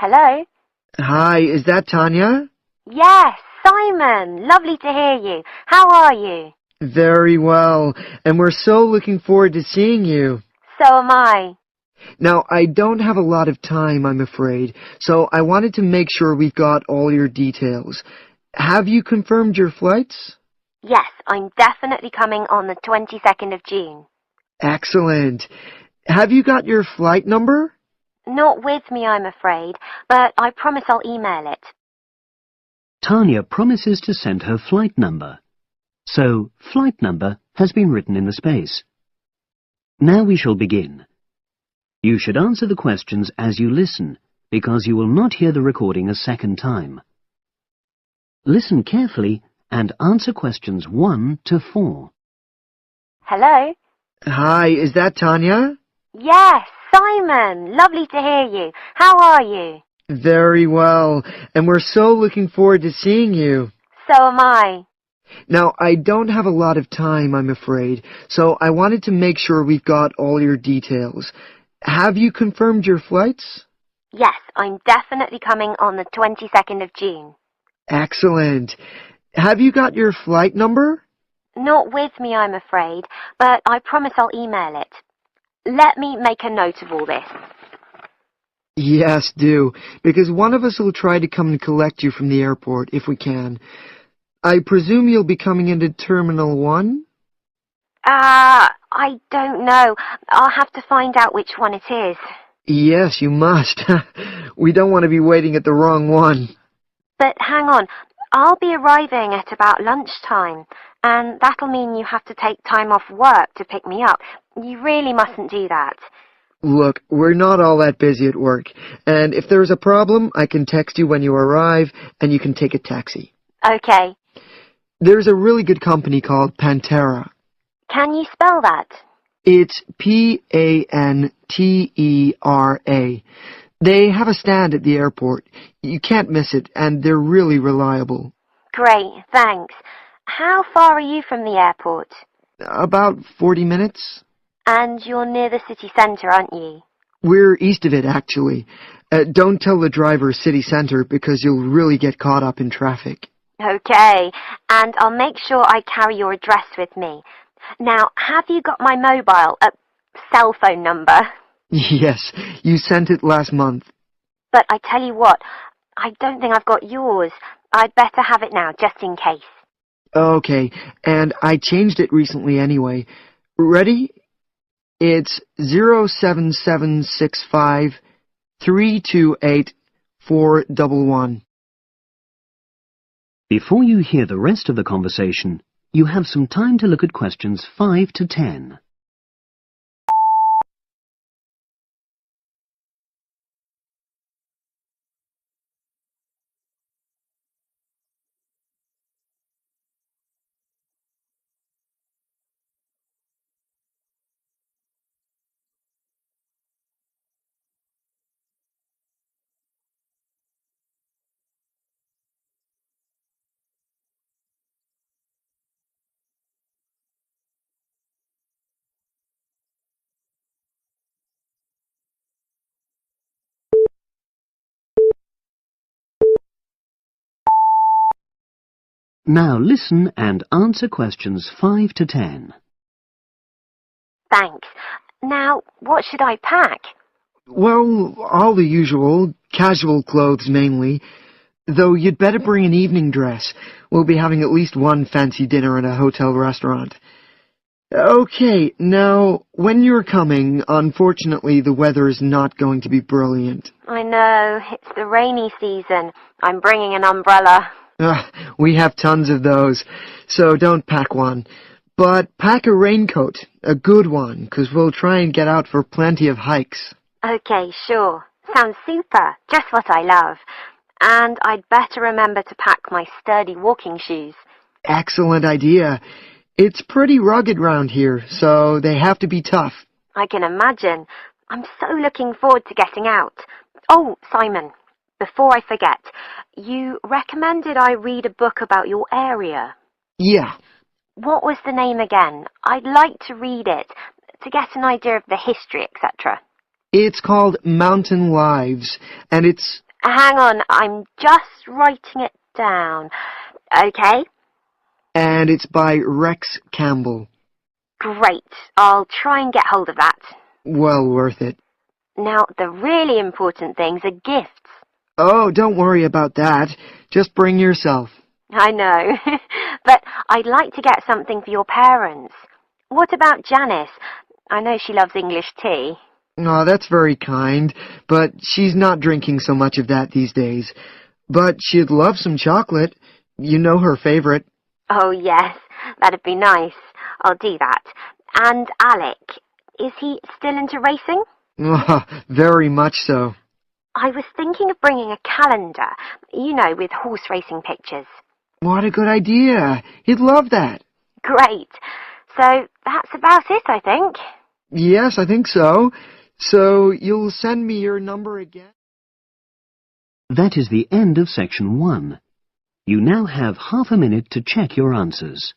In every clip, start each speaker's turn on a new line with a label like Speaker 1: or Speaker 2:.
Speaker 1: Hello?
Speaker 2: Hi, is that Tanya?
Speaker 1: Yes, Simon. Lovely to hear you. How are you?
Speaker 2: Very well, and we're so looking forward to seeing you.
Speaker 1: So am I.
Speaker 2: Now, I don't have a lot of time, I'm afraid, so I wanted to make sure we've got all your details. Have you confirmed your flights?
Speaker 1: Yes, I'm definitely coming on the 22nd of June.
Speaker 2: Excellent. Have you got your flight number?
Speaker 1: Not with me, I'm afraid, but I promise I'll email it.
Speaker 3: Tanya promises to send her flight number. So, flight number has been written in the space. Now we shall begin. You should answer the questions as you listen, because you will not hear the recording a second time. Listen carefully and answer questions 1 to 4.
Speaker 1: Hello?
Speaker 2: Hi, is that Tanya?
Speaker 1: Yes, Simon. Lovely to hear you. How are you?
Speaker 2: Very well, and we're so looking forward to seeing you.
Speaker 1: So am I.
Speaker 2: Now, I don't have a lot of time, I'm afraid, so I wanted to make sure we've got all your details. Have you confirmed your flights?
Speaker 1: Yes, I'm definitely coming on the 22nd of June.
Speaker 2: Excellent. Have you got your flight number?
Speaker 1: Not with me, I'm afraid, but I promise I'll email it. Let me make a note of all this.
Speaker 2: Yes, do, because one of us will try to come and collect you from the airport, if we can. I presume you'll be coming into Terminal 1?
Speaker 1: I don't know. I'll have to find out which one it is.
Speaker 2: Yes, you must. We don't want to be waiting at the wrong one.
Speaker 1: But hang on, I'll be arriving at about lunchtime, and that'll mean you have to take time off work to pick me up. You really mustn't do that.
Speaker 2: Look, we're not all that busy at work, and if there's a problem, I can text you when you arrive, and you can take a taxi.
Speaker 1: Okay.
Speaker 2: There's a really good company called Pantera.
Speaker 1: Can you spell that?
Speaker 2: It's Pantera. They have a stand at the airport. You can't miss it, and they're really reliable.
Speaker 1: Great, thanks. How far are you from the airport?
Speaker 2: About 40 minutes.
Speaker 1: And you're near the city centre, aren't you?
Speaker 2: We're east of it, actually. Don't tell the driver city centre, because you'll really get caught up in traffic.
Speaker 1: Okay, and I'll make sure I carry your address with me. Now, have you got my mobile, cell phone number?
Speaker 2: Yes, you sent it last month.
Speaker 1: But I tell you what, I don't think I've got yours. I'd better have it now, just in case.
Speaker 2: Okay, and I changed it recently anyway. Ready? It's 07765 328 411.
Speaker 3: Before you hear the rest of the conversation, you have some time to look at questions 5 to 10. Now listen and answer questions 5 to 10.
Speaker 1: Thanks. Now, what should I pack?
Speaker 2: Well, all the usual, casual clothes mainly. Though you'd better bring an evening dress. We'll be having at least one fancy dinner in a hotel restaurant. Okay, now, when you're coming, unfortunately the weather is not going to be brilliant.
Speaker 1: I know, it's the rainy season. I'm bringing an umbrella.
Speaker 2: We have tons of those, so don't pack one. But pack a raincoat, a good one, 'cause we'll try and get out for plenty of hikes.
Speaker 1: Okay, sure. Sounds super. Just what I love. And I'd better remember to pack my sturdy walking shoes.
Speaker 2: Excellent idea. It's pretty rugged round here, so they have to be tough.
Speaker 1: I can imagine. I'm so looking forward to getting out. Oh, Simon, before I forget, you recommended I read a book about your area.
Speaker 2: Yeah.
Speaker 1: What was the name again? I'd like to read it, to get an idea of the history, etc.
Speaker 2: It's called Mountain Lives, and it's...
Speaker 1: Hang on, I'm just writing it down. Okay,
Speaker 2: And it's by Rex Campbell.
Speaker 1: great. I'll try and get hold of that.
Speaker 2: Well worth it.
Speaker 1: Now, the really important things are gifts.
Speaker 2: Oh, don't worry about that. Just bring yourself.
Speaker 1: I know, but I'd like to get something for your parents. What about Janice? I know she loves English tea.
Speaker 2: Oh, that's very kind, but she's not drinking so much of that these days. But she'd love some chocolate. You know her favorite.
Speaker 1: Oh, yes, that'd be nice. I'll do that. And Alec, is he still into racing?
Speaker 2: Oh, very much so.
Speaker 1: I was thinking of bringing a calendar, with horse racing pictures.
Speaker 2: What a good idea. He'd love that.
Speaker 1: Great. So that's about it, I think.
Speaker 2: Yes, I think so. So you'll send me your number again?
Speaker 3: That is the end of section 1. You now have half a minute to check your answers.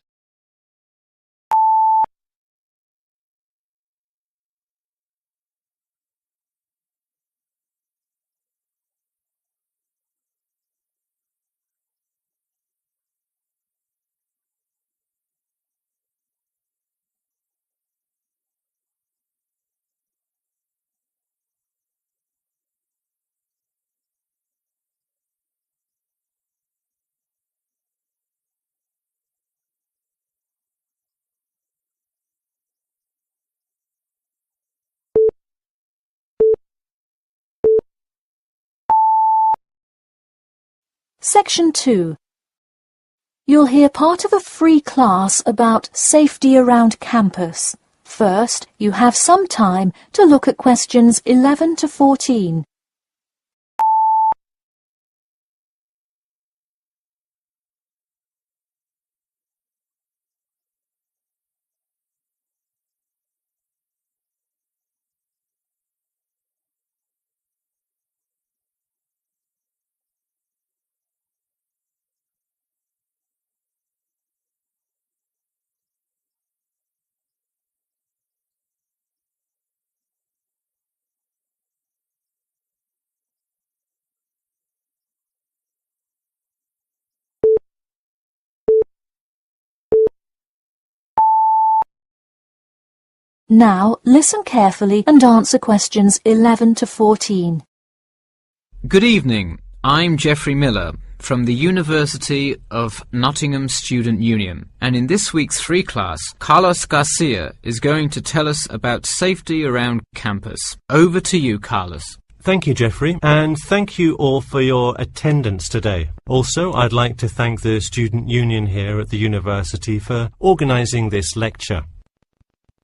Speaker 4: Section 2. You'll hear part of a free class about safety around campus. First, you have some time to look at questions 11 to 14. Now, listen carefully and answer questions 11 to 14.
Speaker 5: Good evening. I'm Geoffrey Miller from the University of Nottingham Student Union, and in this week's free class, Carlos Garcia is going to tell us about safety around campus. Over to you, Carlos.
Speaker 6: Thank you, Geoffrey, and thank you all for your attendance today. Also, I'd like to thank the Student Union here at the university for organising this lecture.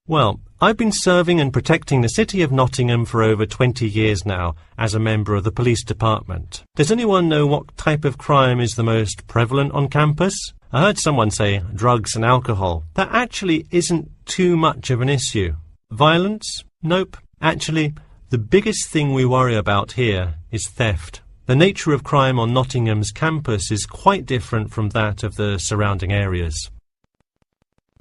Speaker 6: Well, I've been serving and protecting the city of Nottingham for over 20 years now as a member of the police department. Does anyone know what type of crime is the most prevalent on campus? I heard someone say drugs and alcohol. That actually isn't too much of an issue. Violence? Nope. Actually, the biggest thing we worry about here is theft. The nature of crime on Nottingham's campus is quite different from that of the surrounding areas.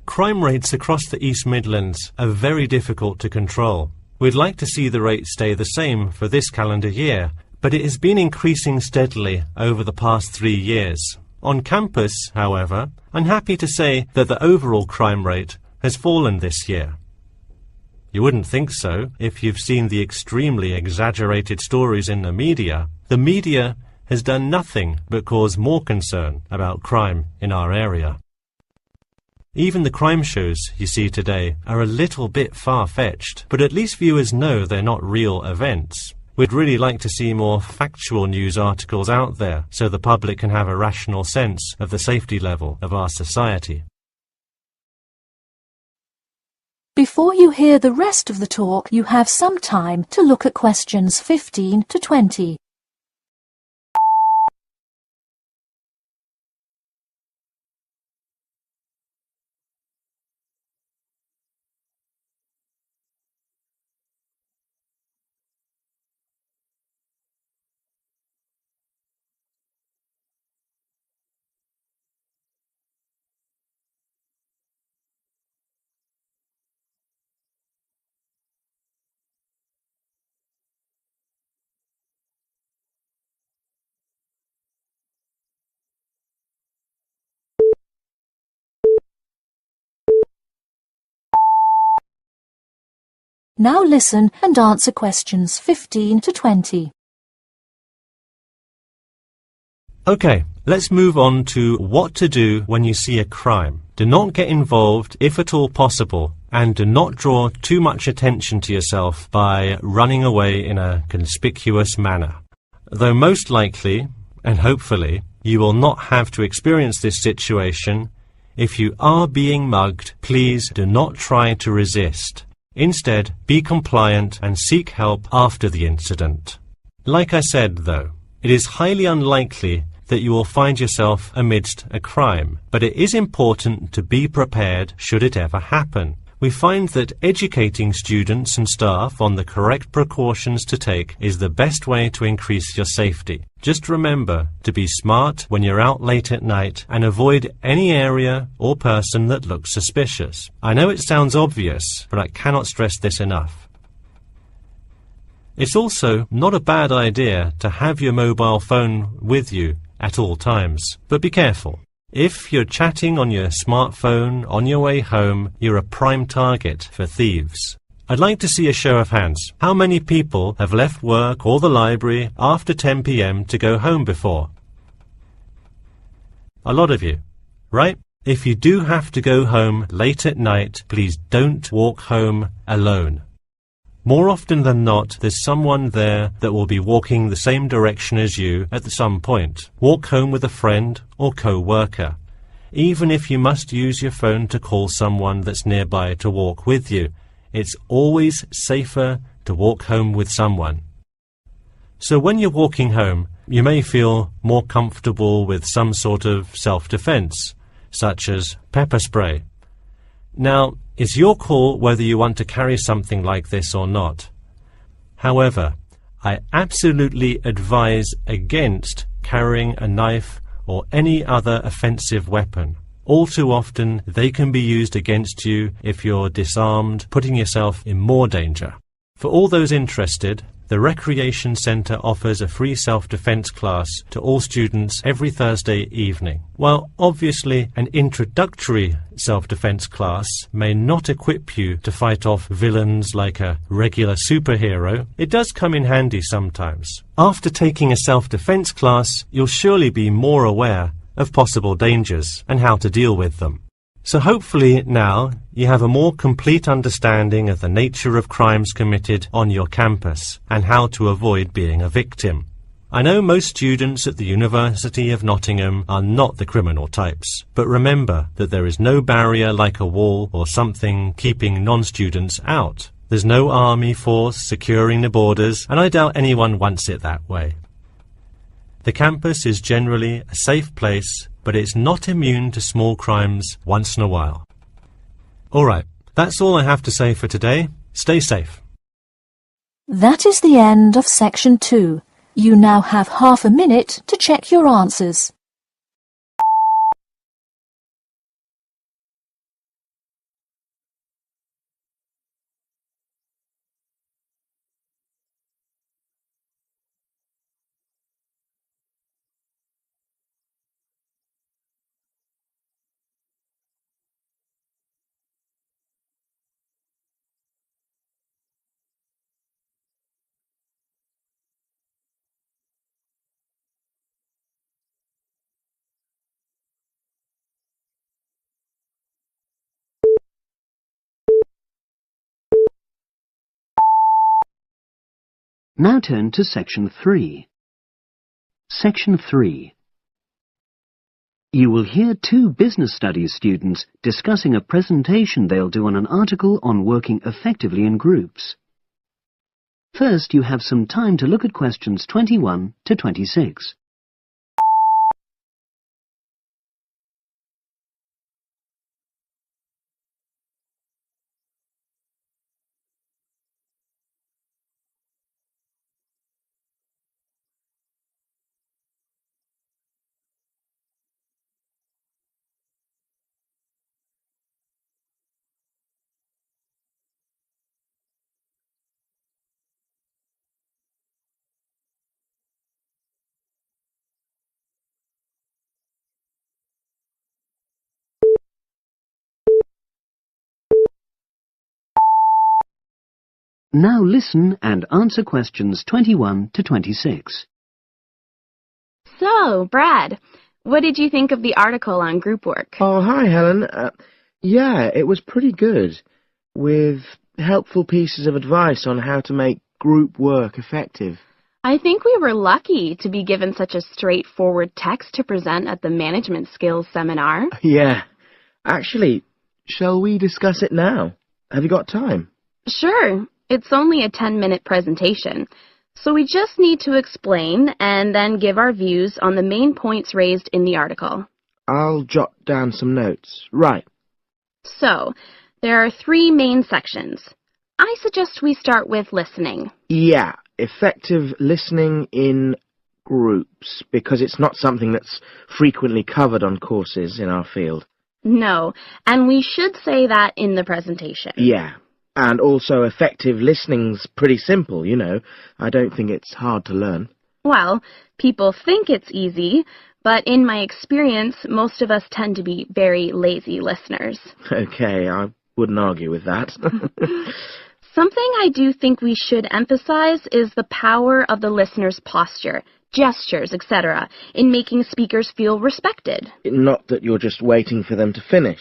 Speaker 6: Crime rates across the East Midlands are very difficult to control. We'd like to see the rate stay the same for this calendar year, but it has been increasing steadily over the past 3 years. On campus, however, I'm happy to say that the overall crime rate has fallen this year. You wouldn't think so if you've seen the extremely exaggerated stories in the media. The media has done nothing but cause more concern about crime in our area. Even the crime shows you see today are a little bit far-fetched, but at least viewers know they're not real events. We'd really like to see more factual news articles out there so the public can have a rational sense of the safety level of our society.
Speaker 4: Before you hear the rest of the talk, you have some time to look at questions 15 to 20. Now listen and answer questions 15 to 20.
Speaker 6: Okay, let's move on to what to do when you see a crime. Do not get involved if at all possible, and do not draw too much attention to yourself by running away in a conspicuous manner. Though most likely, and hopefully, you will not have to experience this situation, if you are being mugged, please do not try to resist. Instead, be compliant and seek help after the incident. Like I said, though, it is highly unlikely that you will find yourself amidst a crime, but it is important to be prepared should it ever happen. We find that educating students and staff on the correct precautions to take is the best way to increase your safety. Just remember to be smart when you're out late at night and avoid any area or person that looks suspicious. I know it sounds obvious, but I cannot stress this enough. It's also not a bad idea to have your mobile phone with you at all times, but be careful. If you're chatting on your smartphone on your way home, you're a prime target for thieves. I'd like to see a show of hands. How many people have left work or the library after 10 p.m. to go home before? A lot of you, right? If you do have to go home late at night, please don't walk home alone. More often than not, there's someone there that will be walking the same direction as you at some point. Walk home with a friend or co-worker. Even if you must use your phone to call someone that's nearby to walk with you, it's always safer to walk home with someone. So when you're walking home, you may feel more comfortable with some sort of self-defense, such as pepper spray. Now, it's your call whether you want to carry something like this or not. However, I absolutely advise against carrying a knife or any other offensive weapon. All too often, they can be used against you if you're disarmed, putting yourself in more danger. For all those interested, the Recreation Centre offers a free self-defense class to all students every Thursday evening. While obviously an introductory self-defense class may not equip you to fight off villains like a regular superhero, it does come in handy sometimes. After taking a self-defense class, you'll surely be more aware of possible dangers and how to deal with them. So hopefully now you have a more complete understanding of the nature of crimes committed on your campus and how to avoid being a victim. I know most students at the University of Nottingham are not the criminal types, but remember that there is no barrier like a wall or something keeping non-students out. There's no army force securing the borders, and I doubt anyone wants it that way. The campus is generally a safe place, but it's not immune to small crimes once in a while. Alright, that's all I have to say for today. Stay safe.
Speaker 4: That is the end of section 2. You now have half a minute to check your answers.
Speaker 3: Now turn to Section 3. Section 3. You will hear two business studies students discussing a presentation they'll do on an article on working effectively in groups. First, you have some time to look at questions 21 to 26. Now listen and answer questions 21 to 26.
Speaker 7: So, Brad, what did you think of the article on group work?
Speaker 8: Oh, hi, Helen. Yeah, it was pretty good, with helpful pieces of advice on how to make group work effective.
Speaker 7: I think we were lucky to be given such a straightforward text to present at the Management Skills Seminar.
Speaker 8: Yeah. Actually, shall we discuss it now? Have you got time?
Speaker 7: Sure, it's only a 10-minute presentation, so we just need to explain and then give our views on the main points raised in the article.
Speaker 8: I'll jot down some notes. Right.
Speaker 7: So, there are 3 main sections. I suggest we start with listening.
Speaker 8: Yeah, effective listening in groups, because it's not something that's frequently covered on courses in our field.
Speaker 7: No, and we should say that in the presentation.
Speaker 8: Yeah, and also effective listening's pretty simple, you know. I don't think it's hard to learn.
Speaker 7: Well, people think it's easy, but in my experience, most of us tend to be very lazy listeners.
Speaker 8: Okay, I wouldn't argue with that.
Speaker 7: Something I do think we should emphasize is the power of the listener's posture, gestures, etc., in making speakers feel respected.
Speaker 8: Not that you're just waiting for them to finish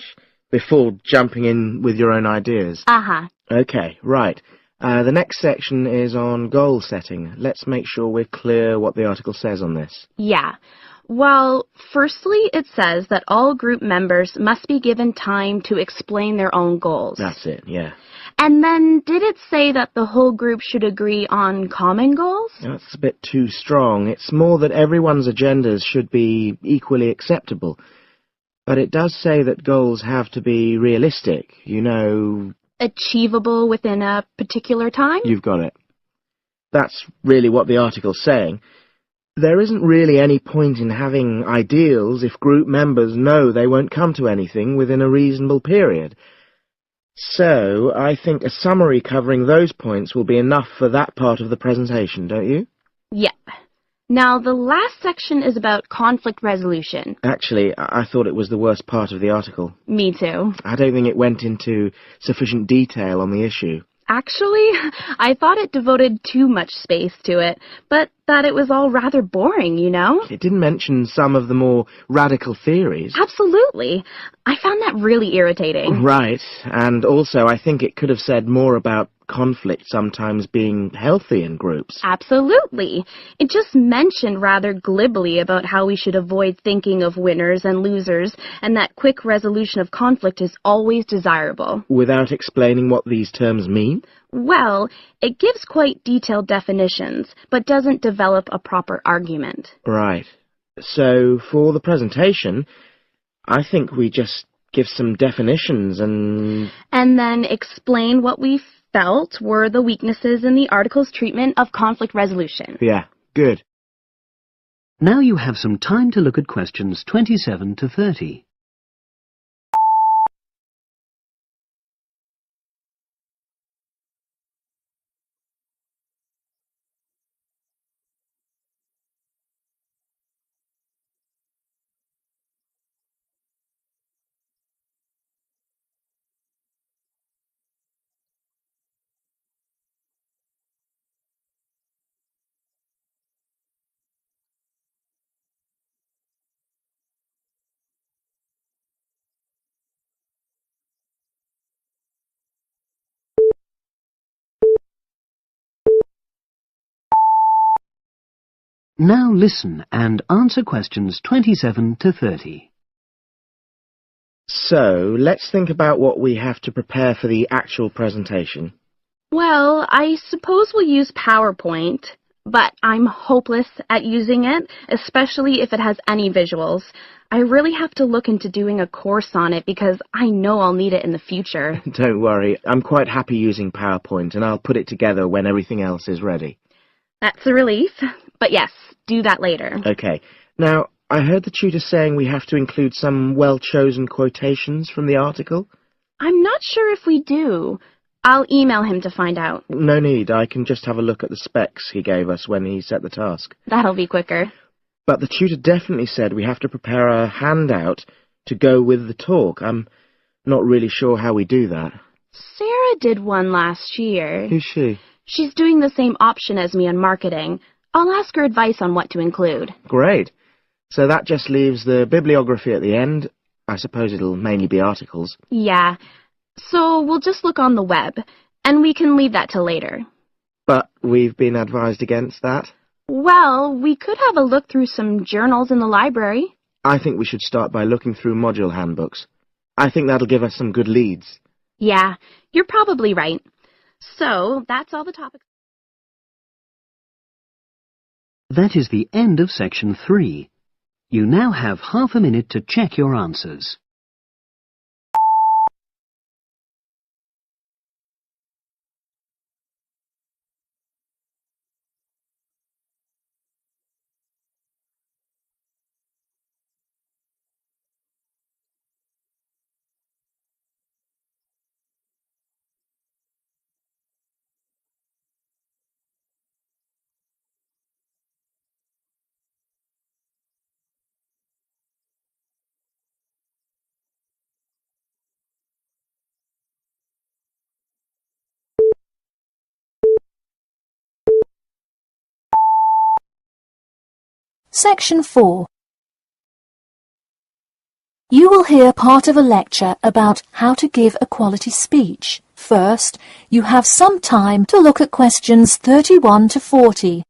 Speaker 8: before jumping in with your own ideas.
Speaker 7: Uh-huh.
Speaker 8: Okay, right. The next section is on goal setting. Let's make sure we're clear what the article says on this.
Speaker 7: Yeah. Well, firstly, it says that all group members must be given time to explain their own goals.
Speaker 8: That's it, yeah.
Speaker 7: And then, did it say that the whole group should agree on common goals?
Speaker 8: That's a bit too strong. It's more that everyone's agendas should be equally acceptable. But it does say that goals have to be realistic, you know.
Speaker 7: Achievable within a particular time?
Speaker 8: You've got it. That's really what the article's saying. There isn't really any point in having ideals if group members know they won't come to anything within a reasonable period. So, I think a summary covering those points will be enough for that part of the presentation, don't you?
Speaker 7: Yep. Now, the last section is about conflict resolution.
Speaker 8: Actually, I thought it was the worst part of the article.
Speaker 7: Me too.
Speaker 8: I don't think it went into sufficient detail on the issue.
Speaker 7: Actually, I thought it devoted too much space to it, but that it was all rather boring, you know?
Speaker 8: It didn't mention some of the more radical theories.
Speaker 7: Absolutely. I found that really irritating.
Speaker 8: Right, and also I think it could have said more about conflict sometimes being healthy in groups.
Speaker 7: Absolutely. It just mentioned rather glibly about how we should avoid thinking of winners and losers, and that quick resolution of conflict is always desirable.
Speaker 8: Without explaining what these terms mean?
Speaker 7: Well, it gives quite detailed definitions, but doesn't develop a proper argument.
Speaker 8: Right. So, for the presentation, I think we just give some definitions and
Speaker 7: then explain what we felt were the weaknesses in the article's treatment of conflict resolution.
Speaker 8: Yeah, good.
Speaker 3: Now you have some time to look at questions 27 to 30. Now listen and answer questions 27 to 30.
Speaker 8: So, let's think about what we have to prepare for the actual presentation.
Speaker 7: Well, I suppose we'll use PowerPoint, but I'm hopeless at using it, especially if it has any visuals. I really have to look into doing a course on it because I know I'll need it in the future.
Speaker 8: Don't worry, I'm quite happy using PowerPoint, and I'll put it together when everything else is ready.
Speaker 7: That's a relief. But yes, do that later.
Speaker 8: Okay. Now, I heard the tutor saying we have to include some well-chosen quotations from the article.
Speaker 7: I'm not sure if we do. I'll email him to find out.
Speaker 8: No need. I can just have a look at the specs he gave us when he set the task.
Speaker 7: That'll be quicker.
Speaker 8: But the tutor definitely said we have to prepare a handout to go with the talk. I'm not really sure how we do that.
Speaker 7: Sarah did one last year.
Speaker 8: Who's she?
Speaker 7: She's doing the same option as me in marketing. I'll ask her advice on what to include.
Speaker 8: Great. So that just leaves the bibliography at the end. I suppose it'll mainly be articles.
Speaker 7: Yeah. So we'll just look on the web, and we can leave that till later.
Speaker 8: But we've been advised against that.
Speaker 7: Well, we could have a look through some journals in the library.
Speaker 8: I think we should start by looking through module handbooks. I think that'll give us some good leads.
Speaker 7: Yeah, you're probably right. So, that's all the topics.
Speaker 3: That is the end of section 3. You now have half a minute to check your answers.
Speaker 4: Section 4. You will hear part of a lecture about how to give a quality speech. First, you have some time to look at questions 31 to 40.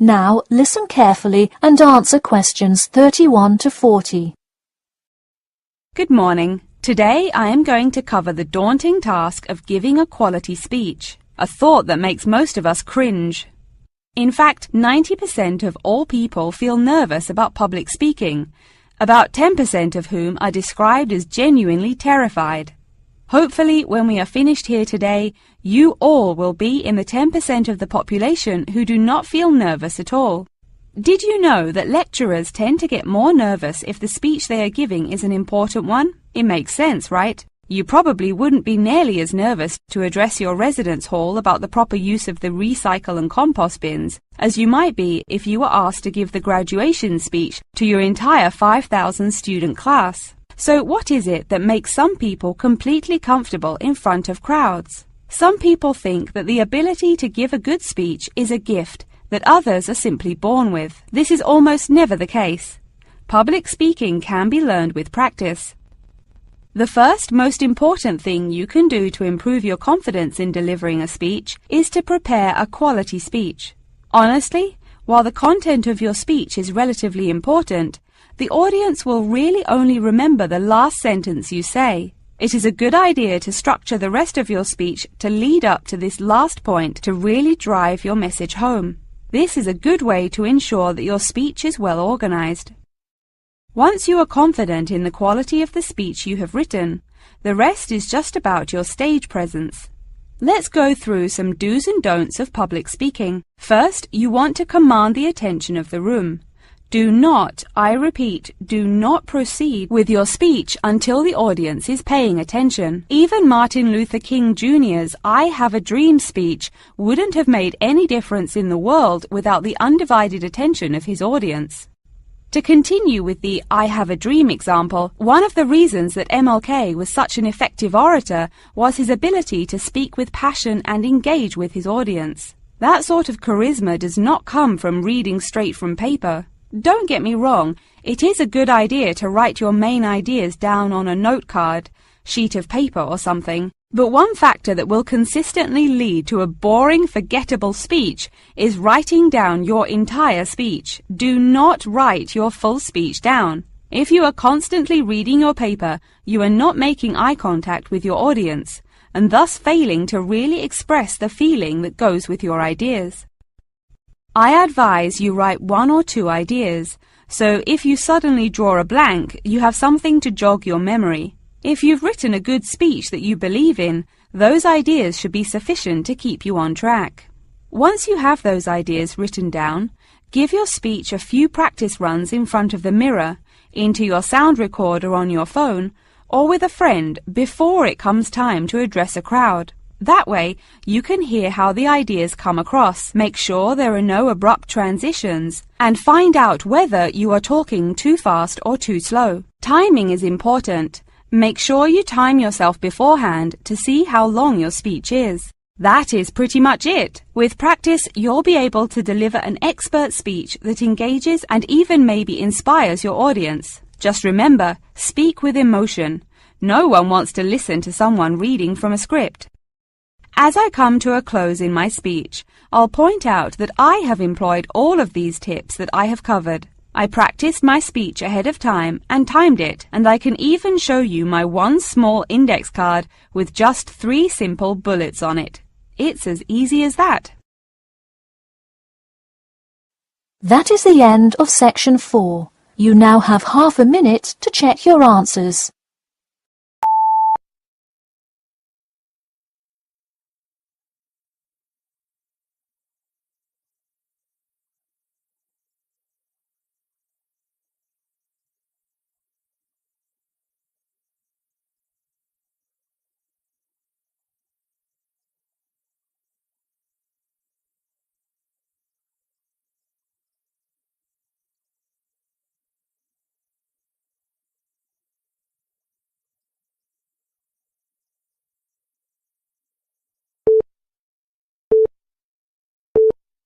Speaker 4: Now listen carefully and answer questions 31 to 40.
Speaker 9: Good morning. Today I am going to cover the daunting task of giving a quality speech, a thought that makes most of us cringe. In fact, 90% of all people feel nervous about public speaking, about 10% of whom are described as genuinely terrified. Hopefully, when we are finished here today, you all will be in the 10% of the population who do not feel nervous at all. Did you know that lecturers tend to get more nervous if the speech they are giving is an important one? It makes sense, right? You probably wouldn't be nearly as nervous to address your residence hall about the proper use of the recycle and compost bins as you might be if you were asked to give the graduation speech to your entire 5,000 student class. So what is it that makes some people completely comfortable in front of crowds? Some people think that the ability to give a good speech is a gift that others are simply born with. This is almost never the case. Public speaking can be learned with practice. The first most important thing you can do to improve your confidence in delivering a speech is to prepare a quality speech. Honestly, while the content of your speech is relatively important, the audience will really only remember the last sentence you say. It is a good idea to structure the rest of your speech to lead up to this last point to really drive your message home. This is a good way to ensure that your speech is well organized. Once you are confident in the quality of the speech you have written, the rest is just about your stage presence. Let's go through some do's and don'ts of public speaking. First, you want to command the attention of the room. Do not, I repeat, do not proceed with your speech until the audience is paying attention. Even Martin Luther King Jr.'s I Have a Dream speech wouldn't have made any difference in the world without the undivided attention of his audience. To continue with the I Have a Dream example, one of the reasons that MLK was such an effective orator was his ability to speak with passion and engage with his audience. That sort of charisma does not come from reading straight from paper. Don't get me wrong, it is a good idea to write your main ideas down on a note card, sheet of paper or something, but one factor that will consistently lead to a boring, forgettable speech is writing down your entire speech. Do not write your full speech down. If you are constantly reading your paper, you are not making eye contact with your audience, and thus failing to really express the feeling that goes with your ideas. I advise you write 1 or 2 ideas, so if you suddenly draw a blank, you have something to jog your memory. If you've written a good speech that you believe in, those ideas should be sufficient to keep you on track. Once you have those ideas written down, give your speech a few practice runs in front of the mirror, into your sound recorder on your phone, or with a friend before it comes time to address a crowd. That way, you can hear how the ideas come across, make sure there are no abrupt transitions, and find out whether you are talking too fast or too slow. Timing is important. Make sure you time yourself beforehand to see how long your speech is. That is pretty much it. With practice, you'll be able to deliver an expert speech that engages and even maybe inspires your audience. Just remember, speak with emotion. No one wants to listen to someone reading from a script. As I come to a close in my speech, I'll point out that I have employed all of these tips that I have covered. I practiced my speech ahead of time and timed it, and I can even show you my one small index card with just 3 simple bullets on it. It's as easy as that.
Speaker 4: That is the end of section 4. You now have half a minute to check your answers.